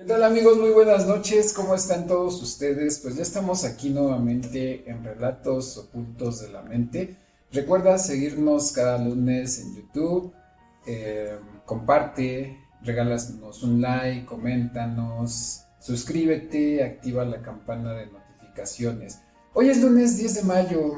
tal amigos? Muy buenas noches, ¿cómo están todos ustedes? Pues ya estamos aquí nuevamente en Relatos Ocultos de la Mente. Recuerda seguirnos cada lunes en YouTube, comparte, regálanos un like, coméntanos, suscríbete, activa la campana de notificaciones. Hoy es lunes 10 de mayo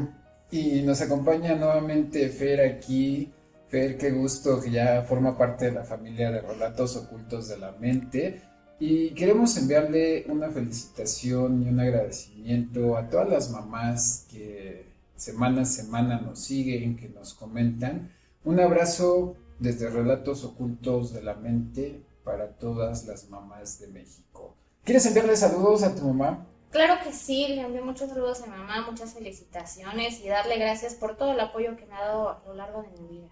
y nos acompaña nuevamente Fer aquí. Fer, qué gusto que ya forma parte de la familia de Relatos Ocultos de la Mente. Y queremos enviarle una felicitación y un agradecimiento a todas las mamás que semana a semana nos siguen, que nos comentan. Un abrazo desde Relatos Ocultos de la Mente para todas las mamás de México. ¿Quieres enviarle saludos a tu mamá? Claro que sí, le envío muchos saludos a mi mamá, muchas felicitaciones y darle gracias por todo el apoyo que me ha dado a lo largo de mi vida.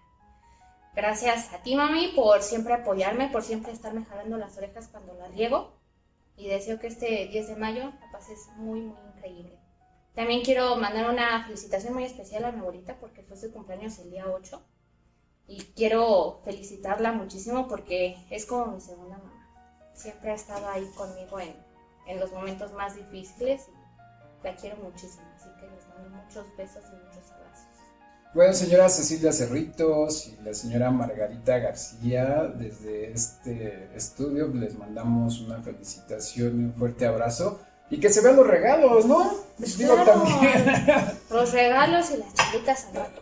Gracias a ti, mami, por siempre apoyarme, por siempre estarme jalando las orejas cuando la riego. Y deseo que este 10 de mayo la pases muy, muy increíble. También quiero mandar una felicitación muy especial a mi abuelita porque fue su cumpleaños el día 8. Y quiero felicitarla muchísimo porque es como mi segunda mamá. Siempre ha estado ahí conmigo en los momentos más difíciles y la quiero muchísimo. Así que les mando muchos besos y muchos abrazos. Bueno, señora Cecilia Cerritos y la señora Margarita García, desde este estudio les mandamos una felicitación y un fuerte abrazo. Y que se vean los regalos, ¿no? Pues Digo claro, también. los regalos y las chalitas al rato.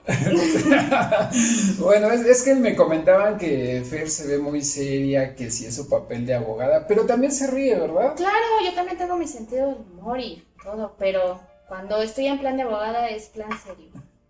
Bueno, es que me comentaban que Fer se ve muy seria, que si es su papel de abogada, pero también se ríe, ¿verdad? Claro, yo también tengo mi sentido del humor y todo, pero cuando estoy en plan de abogada es plan serio.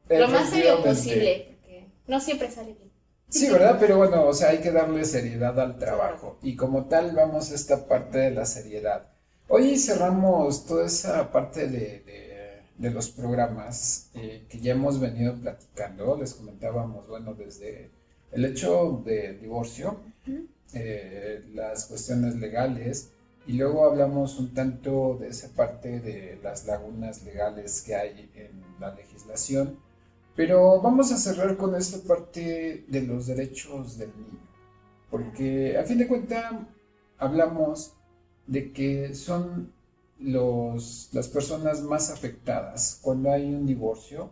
Lo más serio Efectivamente. posible, porque no siempre sale bien. Sí, ¿verdad? Pero bueno, o sea, hay que darle seriedad al Claro. trabajo. Y como tal, vamos a esta parte de la seriedad. Hoy cerramos toda esa parte de los programas que ya hemos venido platicando. Les comentábamos, bueno, desde el hecho del divorcio, Ujú. las cuestiones legales, y luego hablamos un tanto de esa parte de las lagunas legales que hay en la legislación, pero vamos a cerrar con esta parte de los derechos del niño, porque a fin de cuentas hablamos de que son las personas más afectadas cuando hay un divorcio,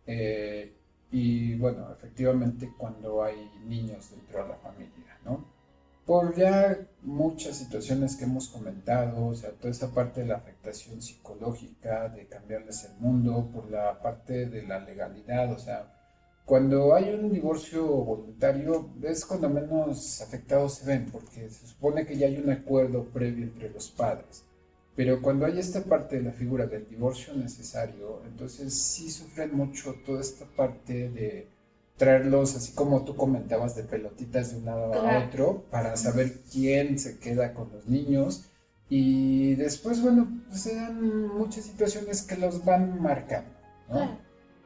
eh, y bueno, efectivamente cuando hay niños dentro de la familia, ¿no? Por ya muchas situaciones que hemos comentado, o sea, toda esa parte de la afectación psicológica, de cambiarles el mundo, por la parte de la legalidad, o sea, cuando hay un divorcio voluntario es cuando menos afectados se ven, porque se supone que ya hay un acuerdo previo entre los padres. Pero cuando hay esta parte de la figura del divorcio necesario, entonces sí sufren mucho toda esta parte de traerlos, así como tú comentabas, de pelotitas de un lado a Claro. otro, para saber quién se queda con los niños. Y después, bueno, pues se dan muchas situaciones que los van marcando, ¿no? Claro.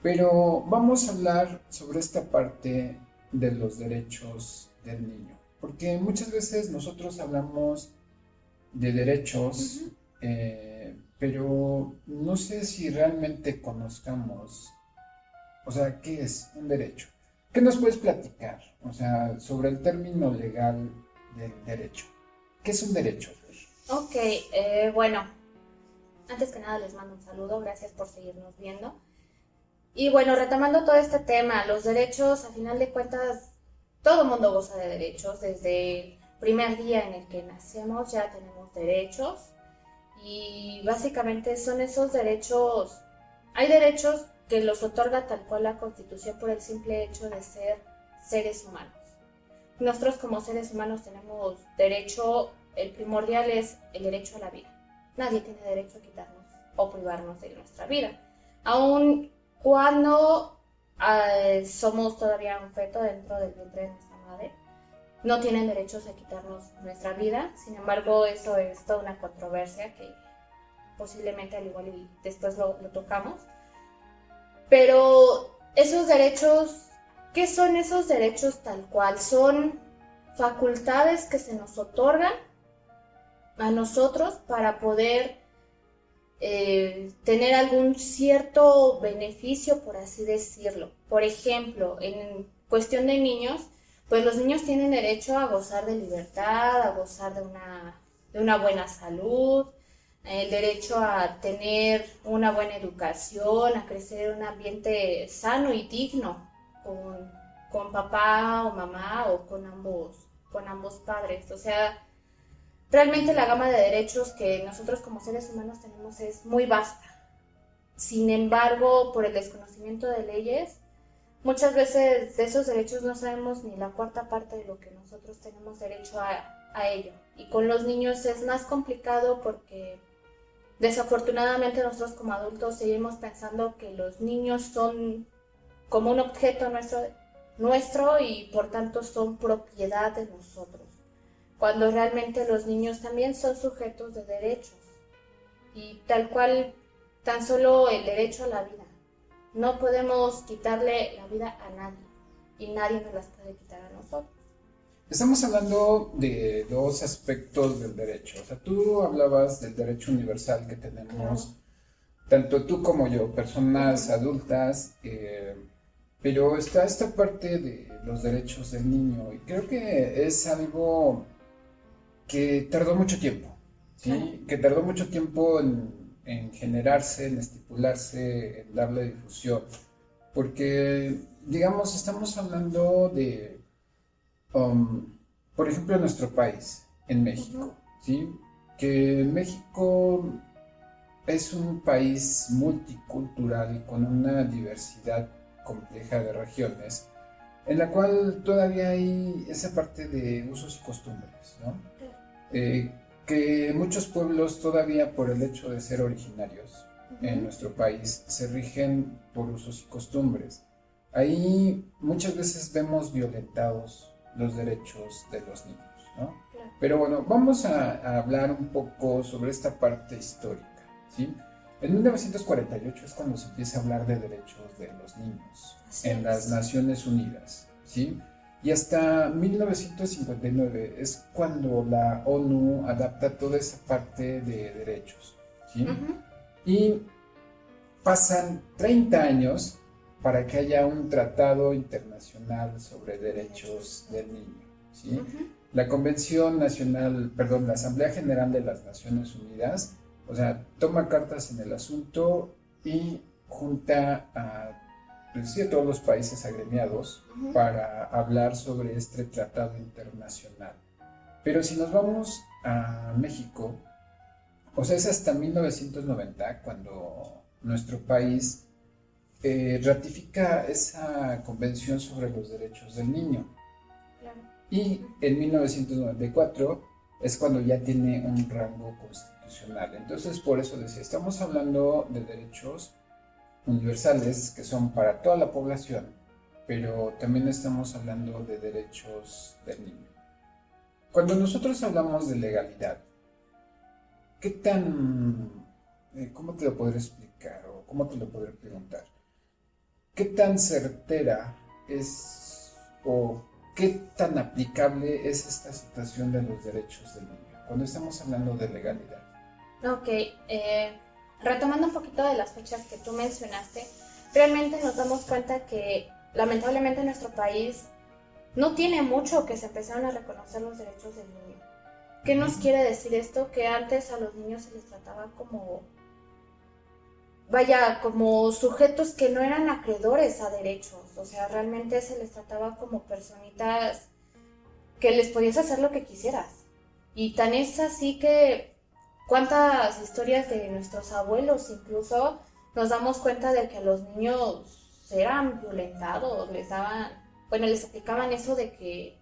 Pero vamos a hablar sobre esta parte de los derechos del niño, porque muchas veces nosotros hablamos de derechos, Ujú. pero no sé si realmente conozcamos, o sea, ¿qué es un derecho? ¿Qué nos puedes platicar? O sea, sobre el término legal del derecho. ¿Qué es un derecho, Fer? Ok, bueno, antes que nada les mando un saludo, gracias por seguirnos viendo. Y bueno, retomando todo este tema, los derechos, a final de cuentas, todo mundo goza de derechos. Desde el primer día en el que nacemos ya tenemos derechos. Y básicamente son esos derechos, hay derechos que los otorga tal cual la Constitución por el simple hecho de ser seres humanos. Nosotros como seres humanos tenemos derecho, el primordial es el derecho a la vida. Nadie tiene derecho a quitarnos o privarnos de nuestra vida. Aun cuando somos todavía un feto dentro del vientre de nuestra madre, no tienen derechos a quitarnos nuestra vida. Sin embargo, eso es toda una controversia que posiblemente al igual y después lo tocamos. Pero esos derechos, ¿qué son esos derechos tal cual? Son facultades que se nos otorgan a nosotros para poder tener algún cierto beneficio, por así decirlo. Por ejemplo, en cuestión de niños, pues los niños tienen derecho a gozar de libertad, a gozar de una de una buena salud, el derecho a tener una buena educación, a crecer en un ambiente sano y digno con papá o mamá o con ambos padres. O sea, realmente la gama de derechos que nosotros como seres humanos tenemos es muy vasta. Sin embargo, por el desconocimiento de leyes, muchas veces de esos derechos no sabemos ni la cuarta parte de lo que nosotros tenemos derecho a ello. Y con los niños es más complicado porque desafortunadamente nosotros como adultos seguimos pensando que los niños son como un objeto nuestro y por tanto son propiedad de nosotros, cuando realmente los niños también son sujetos de derechos y tal cual tan solo el derecho a la vida. No podemos quitarle la vida a nadie y nadie nos las puede quitar a nosotros. Estamos hablando de dos aspectos del derecho. O sea, tú hablabas del derecho universal que tenemos, tanto tú como yo, personas adultas, pero está esta parte de los derechos del niño y creo que es algo que tardó mucho tiempo, ¿sí? Que tardó mucho tiempo en generarse, en estipularse, en darle difusión, porque, digamos, estamos hablando de por ejemplo, en nuestro país, en México, ¿sí? Que México es un país multicultural con una diversidad compleja de regiones, en la cual todavía hay esa parte de usos y costumbres, ¿no? Que muchos pueblos todavía por el hecho de ser originarios en nuestro país se rigen por usos y costumbres. Ahí muchas veces vemos violentados los derechos de los niños, ¿no? Claro. Pero bueno, vamos a hablar un poco sobre esta parte histórica, ¿sí? En 1948 es cuando se empieza a hablar de derechos de los niños en las Naciones Unidas, ¿sí? Y hasta 1959 es cuando la ONU adapta toda esa parte de derechos, ¿sí? Y pasan 30 años para que haya un tratado internacional sobre derechos del niño, ¿sí? La Convención Nacional, perdón, la Asamblea General de las Naciones Unidas, o sea, toma cartas en el asunto y junta a, pues, sí, a todos los países agremiados para hablar sobre este tratado internacional. Pero si nos vamos a México, o sea, es hasta 1990 cuando nuestro país ratifica esa convención sobre los derechos del niño. Claro. Y en 1994 es cuando ya tiene un rango constitucional. Entonces, por eso decía, estamos hablando de derechos universales que son para toda la población, pero también estamos hablando de derechos del niño. Cuando nosotros hablamos de legalidad, ¿qué tan, cómo te lo podré explicar o cómo te lo podré preguntar? ¿Qué tan certera es o qué tan aplicable es esta situación de los derechos del niño cuando estamos hablando de legalidad? Ok, retomando un poquito de las fechas que tú mencionaste, realmente nos damos cuenta que lamentablemente en nuestro país no tiene mucho que se empezaron a reconocer los derechos del niño. ¿Qué nos quiere decir esto? Que antes a los niños se les trataba como sujetos que no eran acreedores a derechos, o sea, realmente se les trataba como personitas que les podías hacer lo que quisieras. Y tan es así que cuántas historias de nuestros abuelos incluso nos damos cuenta de que a los niños eran violentados, les aplicaban eso de que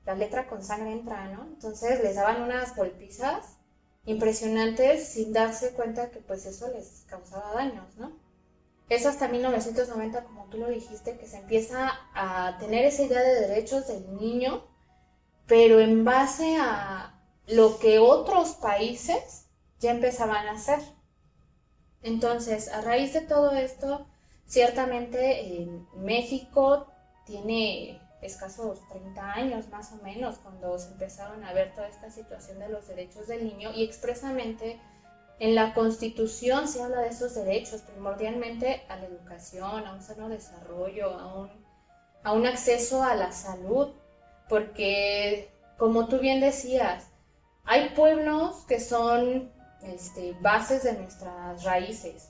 la letra con sangre entra, ¿no? Entonces les daban unas golpizas impresionantes sin darse cuenta que pues eso les causaba daños, ¿no? Es hasta 1990, como tú lo dijiste, que se empieza a tener esa idea de derechos del niño, pero en base a lo que otros países ya empezaban a hacer. Entonces, a raíz de todo esto, ciertamente México tiene escasos 30 años más o menos cuando se empezaron a ver toda esta situación de los derechos del niño y expresamente en la Constitución se habla de esos derechos, primordialmente a la educación, a un sano desarrollo, a un acceso a la salud, porque como tú bien decías, Hay pueblos que son bases de nuestras raíces.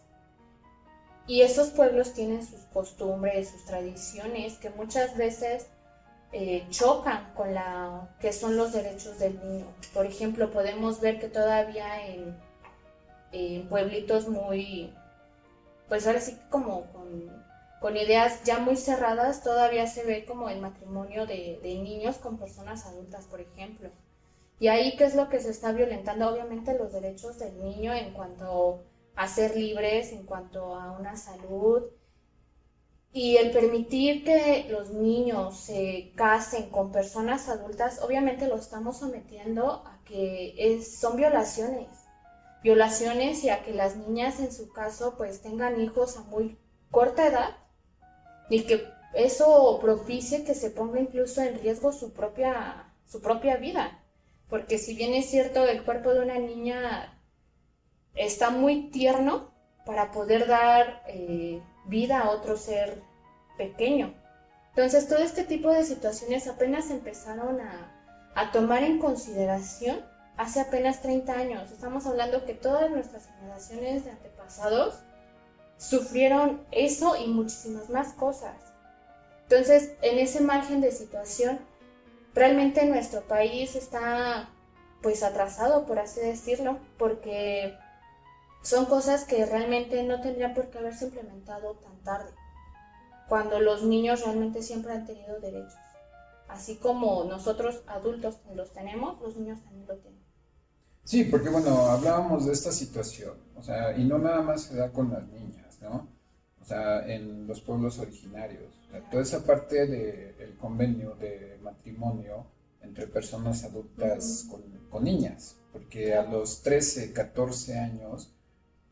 Y esos pueblos tienen sus costumbres, sus tradiciones, que muchas veces chocan con que son los derechos del niño. Por ejemplo, podemos ver que todavía en pueblitos muy, pues ahora sí como con ideas ya muy cerradas, todavía se ve como el matrimonio de niños con personas adultas, por ejemplo. Y ahí, ¿qué es lo que se está violentando? Obviamente los derechos del niño en cuanto a ser libres, en cuanto a una salud. Y el permitir que los niños se casen con personas adultas, obviamente lo estamos sometiendo a que son violaciones. Violaciones y a que las niñas en su caso pues tengan hijos a muy corta edad y que eso propicie que se ponga incluso en riesgo su propia vida. Porque si bien es cierto, el cuerpo de una niña está muy tierno para poder dar vida a otro ser pequeño. Entonces, todo este tipo de situaciones apenas empezaron a tomar en consideración hace apenas 30 años. Estamos hablando que todas nuestras generaciones de antepasados sufrieron eso y muchísimas más cosas. Entonces, en ese margen de situación, realmente nuestro país está pues atrasado, por así decirlo, porque son cosas que realmente no tendrían por qué haberse implementado tan tarde, cuando los niños realmente siempre han tenido derechos. Así como nosotros adultos los tenemos, los niños también lo tienen. Sí, porque bueno, hablábamos de esta situación, o sea, y no nada más se da con las niñas, ¿no? O sea, en los pueblos originarios, o sea, toda esa parte del convenio de matrimonio entre personas adultas con niñas, porque a los 13, 14 años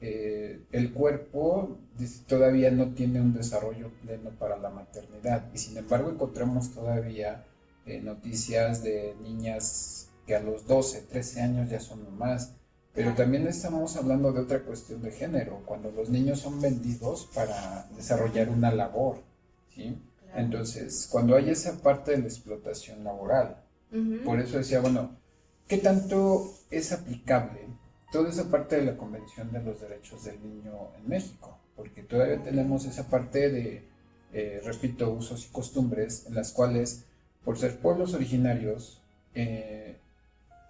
el cuerpo todavía no tiene un desarrollo pleno para la maternidad y sin embargo encontramos todavía noticias de niñas que a los 12, 13 años ya son mamás, pero también estamos hablando de otra cuestión de género, cuando los niños son vendidos para desarrollar una labor, ¿sí? Claro. Entonces, cuando hay esa parte de la explotación laboral, por eso decía, bueno, ¿qué tanto es aplicable toda esa parte de la Convención de los Derechos del Niño en México? Porque todavía tenemos esa parte de, repito, usos y costumbres en las cuales, por ser pueblos originarios,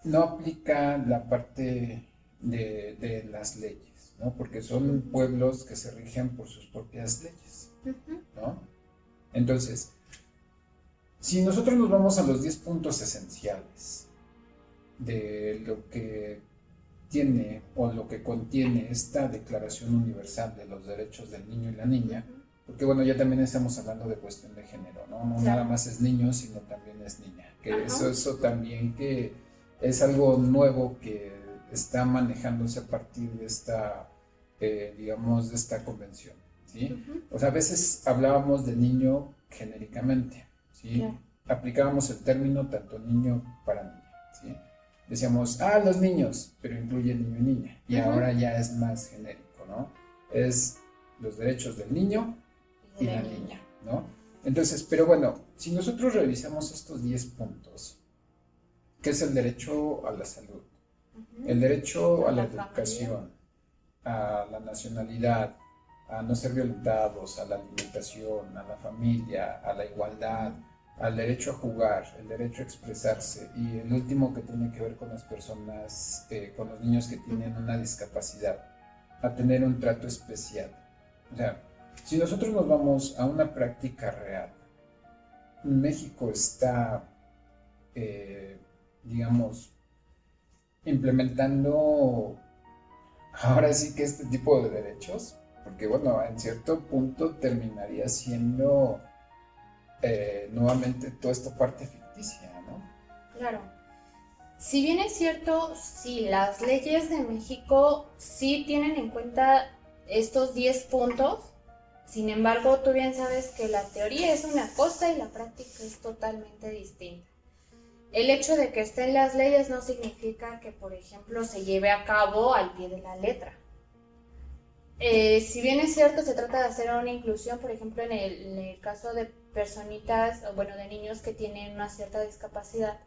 no aplica la parte de las leyes, ¿no? Porque son pueblos que se rigen por sus propias leyes, ¿no? Entonces, si nosotros nos vamos a los 10 puntos esenciales de lo que tiene o lo que contiene esta Declaración Universal de los Derechos del Niño y la Niña, porque bueno, ya también estamos hablando de cuestión de género, ¿no? No nada más es niño, sino también es niña, que eso también que es algo nuevo que está manejándose a partir de esta, digamos, de esta convención, ¿sí? O sea, a veces hablábamos de niño genéricamente, ¿sí? Aplicábamos el término tanto niño para niña, ¿sí? Decíamos, los niños, pero incluye niño y niña. Y ahora ya es más genérico, ¿no? Es los derechos del niño y la niña, ¿no? Entonces, pero bueno, si nosotros revisamos estos 10 puntos, ¿qué es el derecho a la salud? El derecho a la educación, a la nacionalidad, a no ser violentados, a la alimentación, a la familia, a la igualdad, al derecho a jugar, el derecho a expresarse y el último que tiene que ver con las personas, con los niños que tienen una discapacidad, a tener un trato especial. O sea, si nosotros nos vamos a una práctica real, México está, digamos, implementando ahora sí que este tipo de derechos, porque bueno, en cierto punto terminaría siendo nuevamente toda esta parte ficticia, ¿no? Claro. Si bien es cierto, sí, las leyes de México sí tienen en cuenta estos 10 puntos, sin embargo, tú bien sabes que la teoría es una cosa y la práctica es totalmente distinta. El hecho de que estén las leyes no significa que, por ejemplo, se lleve a cabo al pie de la letra. Si bien es cierto, se trata de hacer una inclusión, por ejemplo, en el caso de personitas, bueno, de niños que tienen una cierta discapacidad,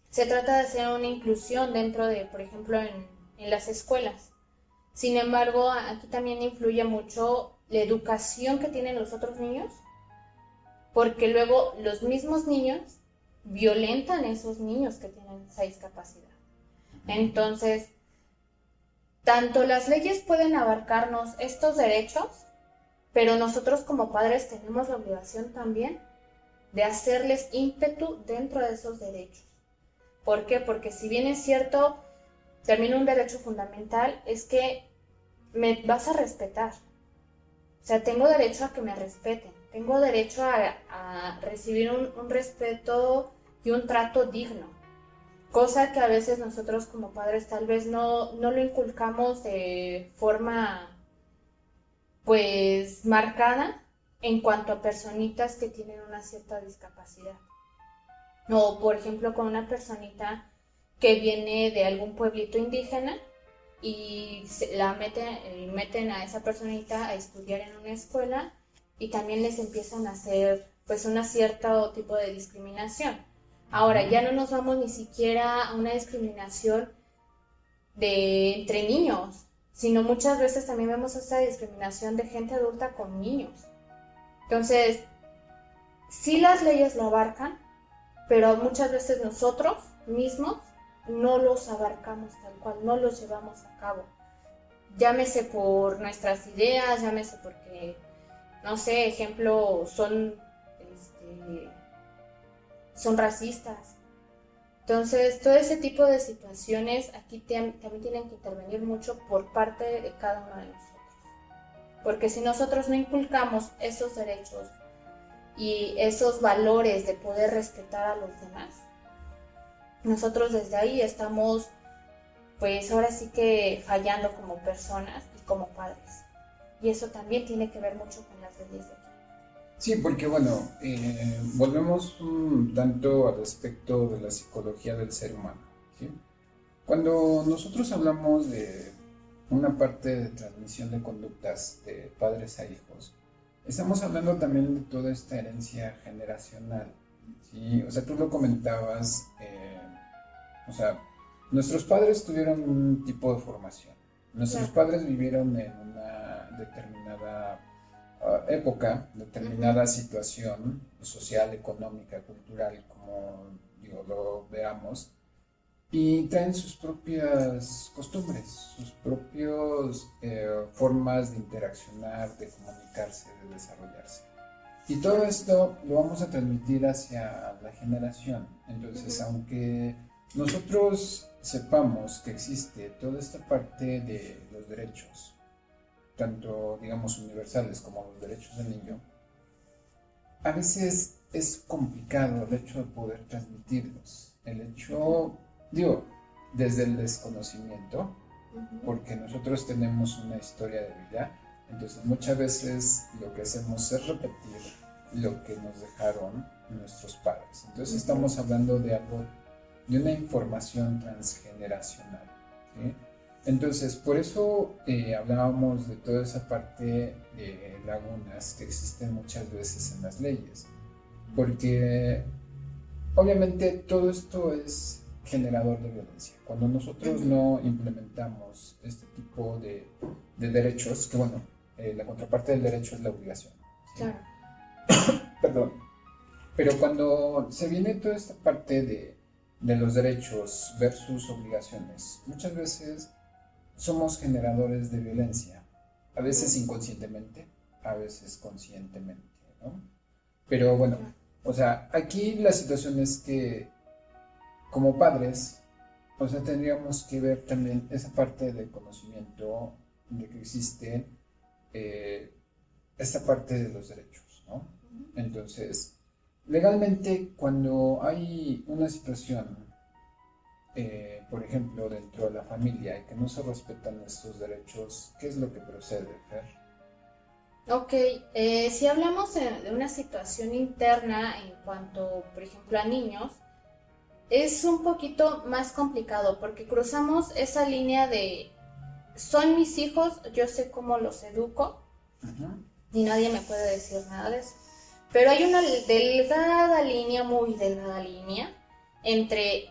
Se trata de hacer una inclusión dentro de, por ejemplo, en las escuelas. Sin embargo, aquí también influye mucho la educación que tienen los otros niños, porque luego los mismos niños violentan a esos niños que tienen esa discapacidad. Entonces, tanto las leyes pueden abarcarnos estos derechos, pero nosotros como padres tenemos la obligación también de hacerles ímpetu dentro de esos derechos. ¿Por qué? Porque si bien es cierto, también un derecho fundamental es que me vas a respetar. O sea, tengo derecho a que me respeten, tengo derecho a recibir un respeto y un trato digno, cosa que a veces nosotros como padres tal vez no lo inculcamos de forma pues marcada en cuanto a personitas que tienen una cierta discapacidad. O por ejemplo con una personita que viene de algún pueblito indígena y meten a esa personita a estudiar en una escuela y también les empiezan a hacer pues un cierto tipo de discriminación. Ahora ya no nos vamos ni siquiera a una discriminación de entre niños, sino muchas veces también vemos esta discriminación de gente adulta con niños. Entonces, sí las leyes lo abarcan, pero muchas veces nosotros mismos no los abarcamos tal cual, no los llevamos a cabo. Llámese por nuestras ideas, llámese porque, no sé, ejemplo, son racistas. Entonces, todo ese tipo de situaciones aquí también tienen que intervenir mucho por parte de cada uno de nosotros. Porque si nosotros no inculcamos esos derechos y esos valores de poder respetar a los demás, nosotros desde ahí estamos, pues ahora sí que fallando como personas y como padres. Y eso también tiene que ver mucho con las leyes de aquí. Sí, porque bueno, volvemos un tanto al aspecto de la psicología del ser humano, ¿sí? Cuando nosotros hablamos de una parte de transmisión de conductas de padres a hijos, estamos hablando también de toda esta herencia generacional, ¿sí? O sea, tú lo comentabas, o sea, nuestros padres tuvieron un tipo de formación, nuestros padres vivieron en una determinada época, determinada situación social, económica, cultural, como digo, lo veamos, y traen sus propias costumbres, sus propias formas de interaccionar, de comunicarse, de desarrollarse. Y todo esto lo vamos a transmitir hacia la generación. Entonces, aunque nosotros sepamos que existe toda esta parte de los derechos, tanto digamos universales como los derechos del niño, a veces es complicado el hecho de poder transmitirlos. El hecho, digo, desde el desconocimiento, porque nosotros tenemos una historia de vida, entonces muchas veces lo que hacemos es repetir lo que nos dejaron nuestros padres. Entonces estamos hablando de algo, de una información transgeneracional, ¿sí? Entonces, por eso hablábamos de toda esa parte de lagunas que existen muchas veces en las leyes, porque obviamente todo esto es generador de violencia. Cuando nosotros no implementamos este tipo de derechos, que bueno, la contraparte del derecho es la obligación, ¿sí? Claro. Perdón. Pero cuando se viene toda esta parte de los derechos versus obligaciones, muchas veces somos generadores de violencia, a veces inconscientemente, a veces conscientemente, ¿no? Pero bueno, o sea, aquí la situación es que como padres, o sea, tendríamos que ver también esa parte del conocimiento de que existe esta parte de los derechos, ¿no? Entonces, legalmente, cuando hay una situación, por ejemplo, dentro de la familia y que no se respetan estos derechos, ¿qué es lo que procede, Fer? Ok, si hablamos de una situación interna en cuanto, por ejemplo, a niños, es un poquito más complicado porque cruzamos esa línea de son mis hijos, yo sé cómo los educo y nadie me puede decir nada de eso. Pero hay una delgada línea, muy delgada línea, entre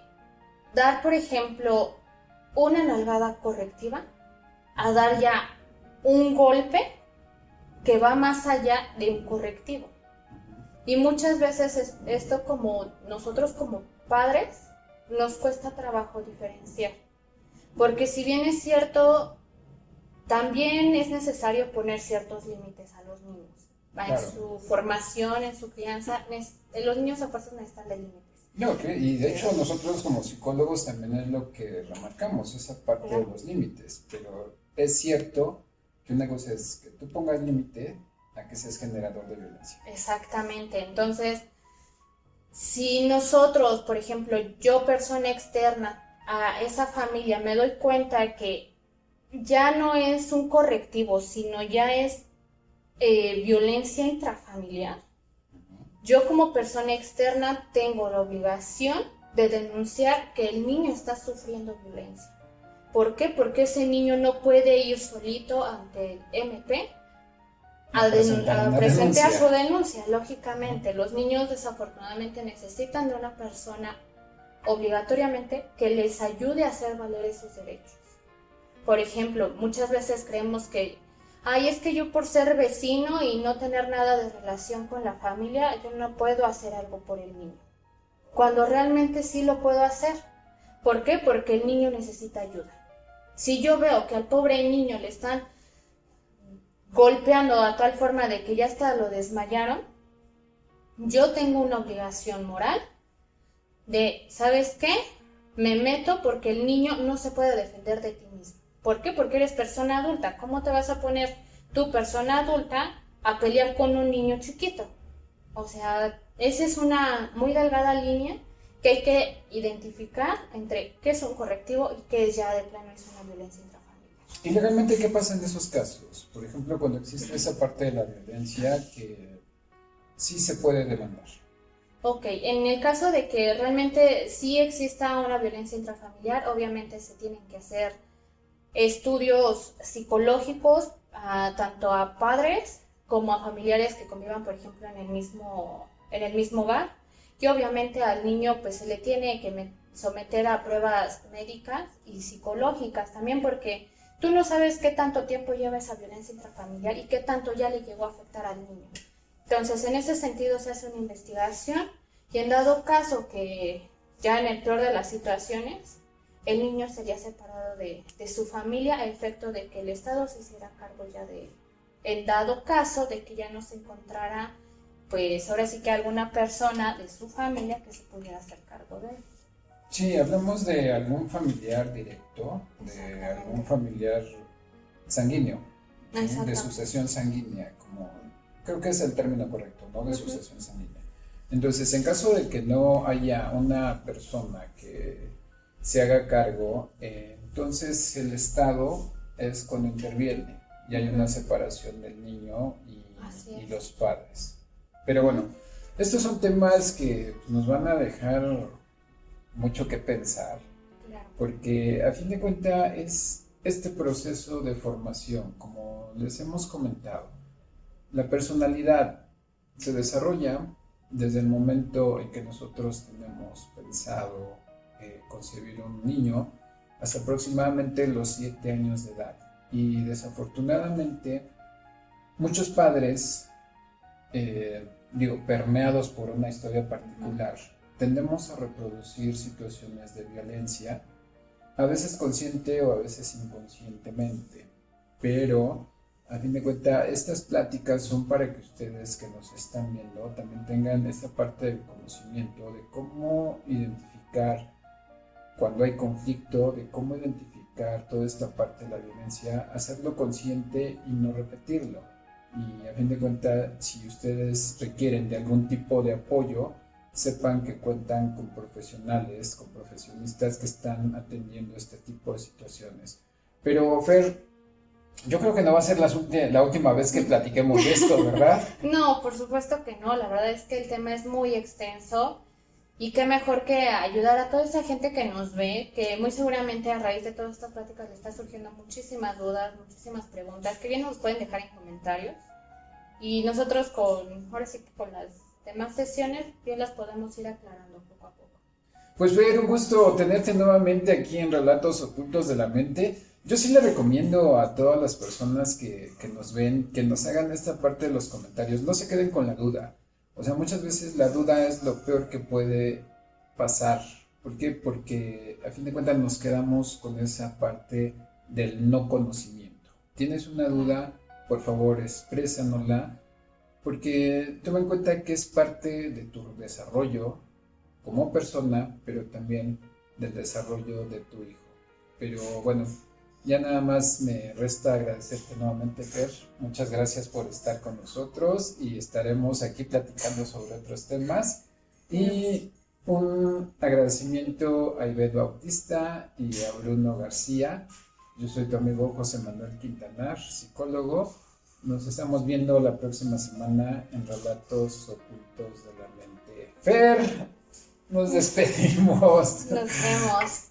dar, por ejemplo, una nalgada correctiva a dar ya un golpe que va más allá de un correctivo. Y muchas veces esto, como nosotros como padres, nos cuesta trabajo diferenciar. Porque si bien es cierto, también es necesario poner ciertos límites a los niños. Claro. En su formación, en su crianza, los niños a fuerzas necesitan de límites. No, y de hecho nosotros como psicólogos también es lo que remarcamos, esa parte de los límites, pero es cierto que una cosa es que tú pongas límite a que seas generador de violencia. Exactamente, entonces, si nosotros, por ejemplo, yo persona externa a esa familia me doy cuenta que ya no es un correctivo, sino ya es violencia intrafamiliar, yo como persona externa tengo la obligación de denunciar que el niño está sufriendo violencia. ¿Por qué? Porque ese niño no puede ir solito ante el MP a presentar su denuncia. Lógicamente, los niños desafortunadamente necesitan de una persona obligatoriamente que les ayude a hacer valer esos derechos. Por ejemplo, muchas veces creemos que es que yo por ser vecino y no tener nada de relación con la familia, yo no puedo hacer algo por el niño. Cuando realmente sí lo puedo hacer. ¿Por qué? Porque el niño necesita ayuda. Si yo veo que al pobre niño le están golpeando a tal forma de que ya hasta lo desmayaron, yo tengo una obligación moral de, ¿sabes qué? Me meto porque el niño no se puede defender de ti mismo. ¿Por qué? Porque eres persona adulta. ¿Cómo te vas a poner tu persona adulta a pelear con un niño chiquito? O sea, esa es una muy delgada línea que hay que identificar entre qué es un correctivo y qué ya de plano es una violencia intrafamiliar. ¿Y legalmente qué pasa en esos casos? Por ejemplo, cuando existe esa parte de la violencia que sí se puede demandar. Ok, en el caso de que realmente sí exista una violencia intrafamiliar, obviamente se tienen que hacer estudios psicológicos tanto a padres como a familiares que convivan, por ejemplo, en el mismo hogar. Y obviamente al niño pues se le tiene que someter a pruebas médicas y psicológicas también, porque tú no sabes qué tanto tiempo lleva esa violencia intrafamiliar y qué tanto ya le llegó a afectar al niño. Entonces, en ese sentido se hace una investigación y en dado caso que ya en el peor de las situaciones, el niño sería separado de su familia a efecto de que el Estado se hiciera cargo ya de él. En dado caso de que ya no se encontrara, pues ahora sí que alguna persona de su familia que se pudiera hacer cargo de él. Sí, hablamos de algún familiar directo, de algún familiar sanguíneo, ¿sí? De sucesión sanguínea, como creo que es el término correcto, ¿no? De sucesión sanguínea. Entonces, en caso de que no haya una persona que se haga cargo, entonces el Estado es cuando interviene y hay una separación del niño y los padres. Pero bueno, estos son temas que nos van a dejar mucho que pensar, porque a fin de cuentas es este proceso de formación, como les hemos comentado. La personalidad se desarrolla desde el momento en que nosotros tenemos pensado concebir un niño hasta aproximadamente los 7 años de edad. Y desafortunadamente muchos padres, permeados por una historia particular, tendemos a reproducir situaciones de violencia, a veces consciente o a veces inconscientemente, pero a fin de cuentas estas pláticas son para que ustedes que nos están viendo también tengan esta parte del conocimiento de cómo identificar cuando hay conflicto, de cómo identificar toda esta parte de la violencia, hacerlo consciente y no repetirlo. Y a fin de cuentas, si ustedes requieren de algún tipo de apoyo, sepan que cuentan con profesionales, con profesionistas que están atendiendo este tipo de situaciones. Pero Fer, yo creo que no va a ser la última vez que platiquemos de esto, ¿verdad? No, por supuesto que no. La verdad es que el tema es muy extenso y qué mejor que ayudar a toda esa gente que nos ve, que muy seguramente a raíz de todas estas pláticas le está surgiendo muchísimas dudas, muchísimas preguntas, que bien nos pueden dejar en comentarios. Y nosotros ahora sí que con las demás sesiones bien las podemos ir aclarando poco a poco. Pues Fer, un gusto tenerte nuevamente aquí en Relatos Ocultos de la Mente. Yo sí le recomiendo a todas las personas que nos ven que nos hagan esta parte de los comentarios. No se queden con la duda. O sea, muchas veces la duda es lo peor que puede pasar. ¿Por qué? Porque a fin de cuentas nos quedamos con esa parte del no conocimiento. ¿Tienes una duda? Por favor, exprésanosla, porque toma en cuenta que es parte de tu desarrollo como persona, pero también del desarrollo de tu hijo. Pero bueno, ya nada más me resta agradecerte nuevamente, Fer. Muchas gracias por estar con nosotros y estaremos aquí platicando sobre otros temas. Y un agradecimiento a Ivette Bautista y a Bruno García. Yo soy tu amigo José Manuel Quintanar, psicólogo. Nos estamos viendo la próxima semana en Relatos Ocultos de la Mente. Fer, nos despedimos. Nos vemos.